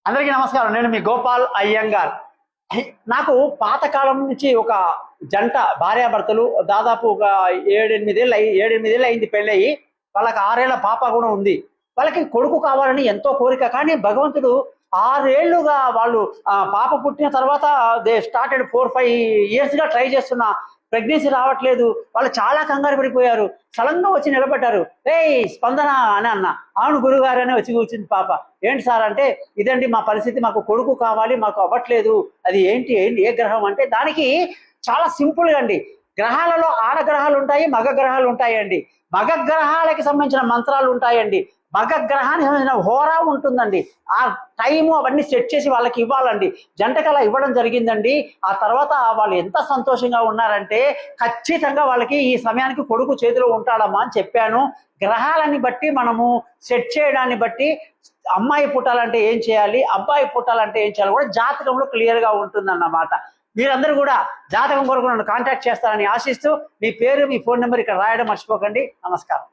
అందరికీ నమస్కారం. నేను మీ గోపాల్ అయ్యంగార్. నాకు పాతకాలం నుంచి ఒక జంట భార్యాభర్తలు దాదాపు ఒక 7-8 ఏళ్ళు అయింది పెళ్ళయి. వాళ్ళకి 6 ఏళ్ల పాప కూడా ఉంది. వాళ్ళకి కొడుకు కావాలని ఎంతో కోరిక. కానీ భగవంతుడు 6 ఏళ్లుగా వాళ్ళు పాప పుట్టిన తర్వాత దే స్టార్టెడ్ 4-5 ఇయర్స్గా ట్రై చేస్తున్నా ప్రెగ్నెన్సీ రావట్లేదు. వాళ్ళు చాలా కంగారు పడిపోయారు. సడన్గా వచ్చి నిలబడ్డారు. ఏయ్ స్పందన అని అన్న. అవును గురుగారు అని వచ్చి కూర్చుంది పాప. ఏంటి సార్ అంటే, ఇదండి మా పరిస్థితి, మాకు కొడుకు కావాలి, మాకు అవ్వట్లేదు. అది ఏంటి ఏ గ్రహం అంటే, దానికి చాలా సింపుల్గా అండి. గ్రహాలలో ఆడ గ్రహాలు ఉంటాయి, మగ గ్రహాలు ఉంటాయండి. మగ గ్రహాలకి సంబంధించిన మంత్రాలు ఉంటాయండి. మగ గ్రహానికి సంబంధించిన హోరా ఉంటుందండి. ఆ టైము అవన్నీ సెట్ చేసి వాళ్ళకి ఇవ్వాలండి. జంటకు అలా ఇవ్వడం జరిగిందండి. ఆ తర్వాత వాళ్ళు ఎంత సంతోషంగా ఉన్నారంటే, ఖచ్చితంగా వాళ్ళకి ఈ సమయానికి కొడుకు చేతిలో ఉంటాడమ్మా అని చెప్పాను. గ్రహాలని బట్టి మనము సెట్ చేయడాన్ని బట్టి అమ్మాయి పుట్టాలంటే ఏం చేయాలి, అబ్బాయి పుట్టాలంటే ఏం చేయాలి కూడా జాతకంలో క్లియర్గా ఉంటుందన్నమాట. మీరందరూ కూడా జాతకం కొరకు నన్ను కాంటాక్ట్ చేస్తారని ఆశిస్తూ, మీ పేరు, మీ ఫోన్ నెంబర్ ఇక్కడ రాయడం మర్చిపోకండి. నమస్కారం.